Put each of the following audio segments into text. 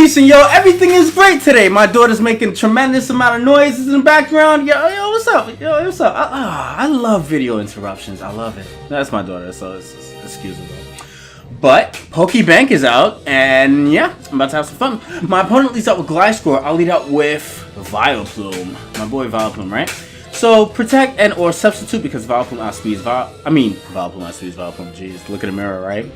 decent, yo. Everything is great today. My daughter's making a tremendous amount of noises in the background. Yo, what's up? Yo, what's up? I love video interruptions. I love it. That's my daughter, so it's excusable. But Pokebank is out, and yeah, I'm about to have some fun. My opponent leads out with Gliscor. I'll lead out with Vileplume. My boy Vileplume, right? So protect and or substitute because Vileplume outspeeds Vileplume outspeeds Vileplume. Jeez, look at the mirror, right?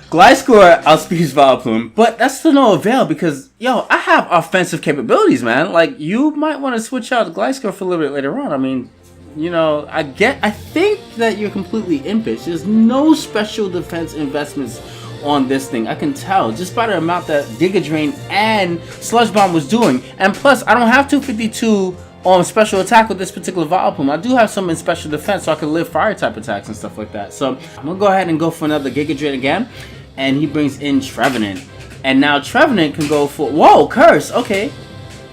Gliscor outspeeds Vileplume, but that's to no avail because, yo, I have offensive capabilities, man. Like, you might want to switch out Gliscor for a little bit later on. I mean, you know, I think that you're completely impish. There's no special defense investments on this thing. I can tell just by the amount that Giga Drain and Sludge Bomb was doing. And plus, I don't have 252 on special attack with this particular Vileplume. I do have some in special defense, so I can live fire type attacks and stuff like that. So I'm gonna go ahead and go for another Giga Drain again. And he brings in Trevenant. And now Trevenant can go for... Whoa, Curse! Okay.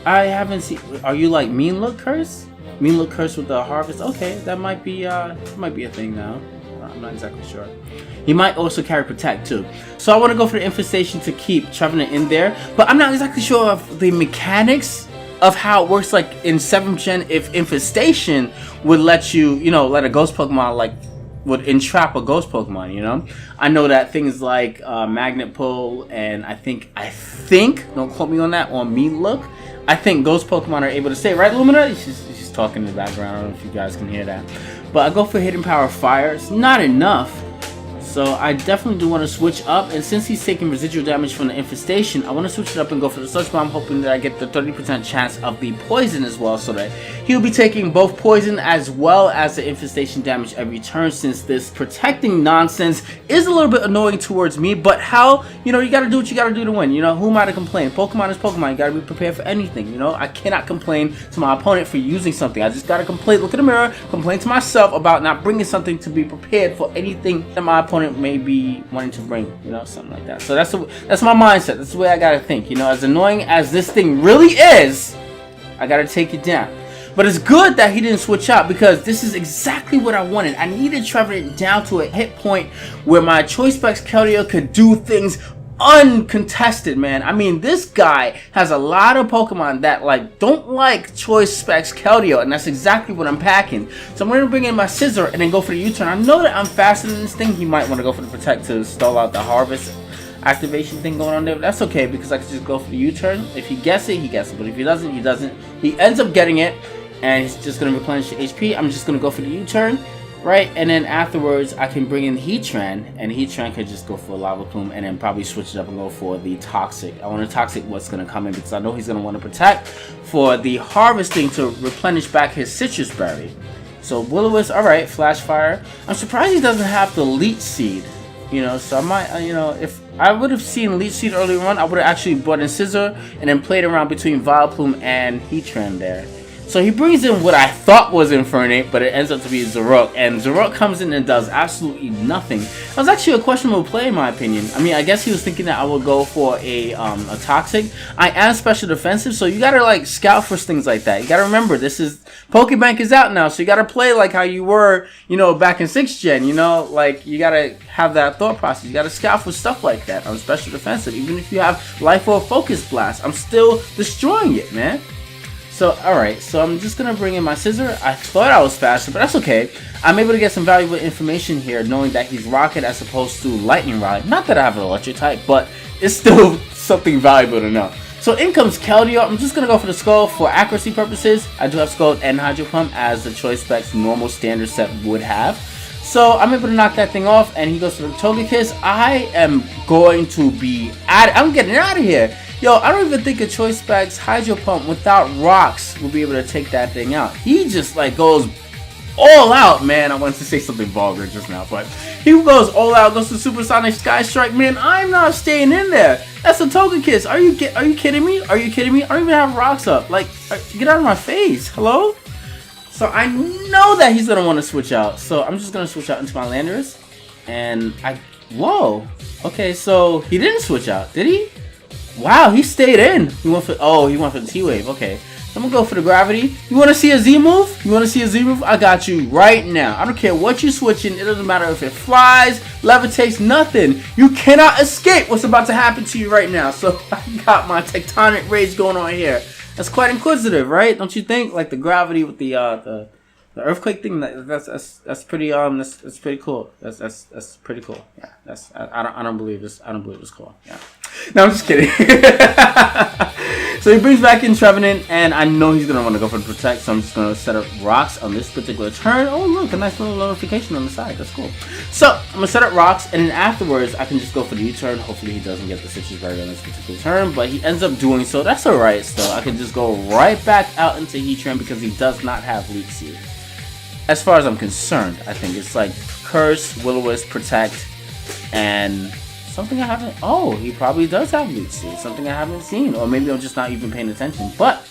I haven't seen... Are you like Mean Look Curse? Mean Look Curse with the Harvest? Okay, that might be a thing now. I'm not exactly sure. He might also carry Protect too. So I want to go for the Infestation to keep Trevenant in there. But I'm not exactly sure of the mechanics of how it works, like in 7th gen, if Infestation would let you, you know, let a Ghost Pokemon like... would entrap a ghost Pokemon, you know? I know that things like Magnet Pull and I think, don't quote me on that, on Mean Look, I think ghost Pokemon are able to stay, right, Lumina? She's talking in the background, I don't know if you guys can hear that. But I go for Hidden Power Fire. It's not enough. So I definitely do want to switch up, and since he's taking residual damage from the Infestation, I want to switch it up and go for the Sludge Bomb, hoping that I get the 30% chance of the Poison as well, so that he'll be taking both Poison as well as the Infestation damage every turn, since this protecting nonsense is a little bit annoying towards me, but how, you know, you gotta do what you gotta do to win, you know, who am I to complain? Pokemon is Pokemon, you gotta be prepared for anything, you know, I cannot complain to my opponent for using something, I just gotta complain, look in the mirror, complain to myself about not bringing something to be prepared for anything that my opponent may be wanting to bring, you know, something like that. So that's my mindset. That's the way I gotta think, you know, as annoying as this thing really is, I gotta take it down. But it's good that he didn't switch out because this is exactly what I wanted. I needed Trevenant down to a hit point where my Choice Specs Keldeo could do things uncontested, man. I mean, this guy has a lot of Pokemon that like don't like Choice Specs Keldeo, and that's exactly what I'm packing. So I'm going to bring in my Scizor and then go for the U-turn. I know that I'm faster than this thing. He might want to go for the Protect to stall out the Harvest activation thing going on there, but that's okay because I can just go for the U-turn. If he gets it, he gets it, but if he doesn't, he doesn't. He ends up getting it, and he's just going to replenish the HP. I'm just going to go for the U-turn. Right, and then afterwards I can bring in Heatran, and Heatran could just go for a Lava Plume and then probably switch it up and go for the Toxic. I want to Toxic what's going to come in because I know he's going to want to Protect for the Harvesting to replenish back his Citrus Berry. So Will-O-Wisp, alright, Flash Fire. I'm surprised he doesn't have the Leech Seed, you know, so I might, you know, if I would have seen Leech Seed earlier on, I would have actually brought in Scizor and then played around between Vileplume and Heatran there. So he brings in what I thought was Infernape, but it ends up to be Zarok, and Zarok comes in and does absolutely nothing. That was actually a questionable play in my opinion. I mean, I guess he was thinking that I would go for a Toxic. I am special defensive, so you gotta like scout for things like that. You gotta remember, this is Pokebank is out now, so you gotta play like how you were, you know, back in 6th gen, you know, like you gotta have that thought process. You gotta scout for stuff like that. I'm special defensive. Even if you have Life or Focus Blast, I'm still destroying it, man. So, alright, so I'm just going to bring in my Scizor. I thought I was faster, but that's okay. I'm able to get some valuable information here, knowing that he's Rocket as opposed to Lightning Rod. Not that I have an Electric type, but it's still something valuable to know. So in comes Keldeo. I'm just going to go for the Skull for accuracy purposes. I do have Skull and Hydro Pump as the Choice Specs normal standard set would have. So I'm able to knock that thing off, and he goes for the Togekiss. I am going to be I'm getting out of here. Yo, I don't even think a Choice Specs Hydro Pump without rocks will be able to take that thing out. He just like goes all out, man. I wanted to say something vulgar just now, but he goes all out, goes to Supersonic Sky Strike, man. I'm not staying in there. That's a Togekiss. Are you kidding me? Are you kidding me? I don't even have rocks up. Like, get out of my face. Hello? So I know that he's gonna want to switch out. So I'm just gonna switch out into my Landorus, and whoa. Okay, so he didn't switch out, did he? Wow, he stayed in. He went for the T-Wave. Okay, I'm gonna go for the gravity. You wanna see a Z move? You wanna see a Z move? I got you right now. I don't care what you're switching. It doesn't matter if it flies, levitates, nothing. You cannot escape what's about to happen to you right now. So I got my tectonic rage going on here. That's quite inquisitive, right? Don't you think? Like the gravity with the earthquake thing. That's pretty that's pretty cool. That's pretty cool. Yeah. I don't believe this. I don't believe it's cool. Yeah. No, I'm just kidding. So he brings back in Trevenant, and I know he's going to want to go for the Protect, so I'm just going to set up rocks on this particular turn. Oh, look, a nice little notification on the side. That's cool. So I'm going to set up rocks, and then afterwards, I can just go for the U-turn. Hopefully he doesn't get the Citrus Berry on this particular turn, but he ends up doing so. That's alright still. I can just go right back out into Heatran because he does not have Leech Seed. As far as I'm concerned, I think it's like Curse, Will-O-Wisp, Protect, and something I haven't. Oh, he probably does have Leech Seed. Something I haven't seen, or maybe I'm just not even paying attention. But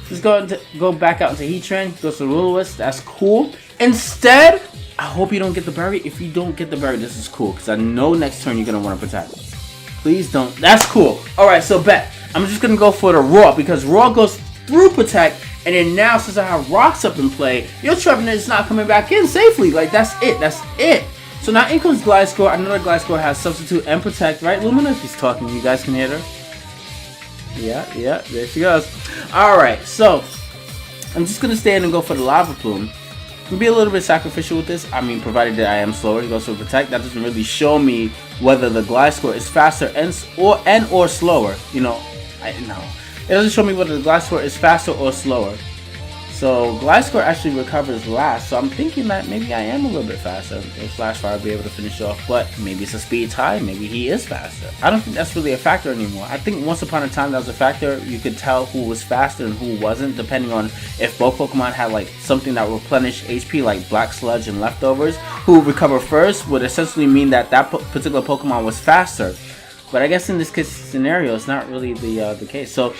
just go back out into Heatran. Goes to Will-O-Wisp. That's cool. Instead, I hope you don't get the berry. If you don't get the berry, this is cool because I know next turn you're gonna want to Protect. Please don't. That's cool. All right, so bet I'm just gonna go for the Raw because Raw goes through Protect. And then now, since I have rocks up in play, your Trevenant is not coming back in safely. Like, that's it. That's it. So now in comes Gliscor. I know that Gliscor has Substitute and Protect, right? Lumina, she's talking. You guys can hear her. Yeah, there she goes. Alright, so I'm just going to stand and go for the Lava Plume. Can be a little bit sacrificial with this. I mean, provided that I am slower, he goes for Protect. That doesn't really show me whether the Gliscor is faster or slower. You know, it doesn't show me whether the Gliscor is faster or slower. So Gliscor actually recovers last. So I'm thinking that maybe I am a little bit faster. If Flash Fire, I'll be able to finish off. But maybe it's a speed tie. Maybe he is faster. I don't think that's really a factor anymore. I think once upon a time that was a factor. You could tell who was faster and who wasn't, depending on if both Pokemon had like something that replenished HP, like Black Sludge and Leftovers. Who would recover first would essentially mean that particular Pokemon was faster. But I guess in this case scenario, it's not really the case. So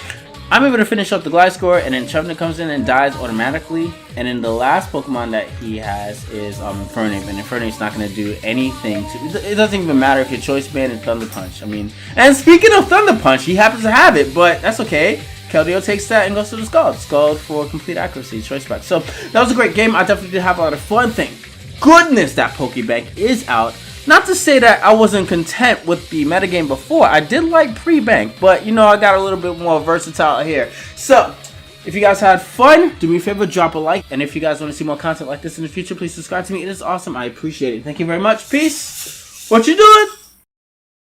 I'm able to finish up the Gliscor, and then Trevenant comes in and dies automatically. And then the last Pokemon that he has is Infernape, and Infernape's not going to do anything to. It doesn't even matter if your Choice Band and Thunder Punch. I mean, and speaking of Thunder Punch, he happens to have it, but that's okay. Keldeo takes that and goes to the Scald. Scald for complete accuracy, Choice Back. So that was a great game. I definitely did have a lot of fun. Thank goodness that Pokebank is out. Not to say that I wasn't content with the metagame before. I did like pre-bank, but you know, I got a little bit more versatile here. So, if you guys had fun, do me a favor, drop a like. And if you guys want to see more content like this in the future, please subscribe to me. It is awesome. I appreciate it. Thank you very much. Peace. What you doing?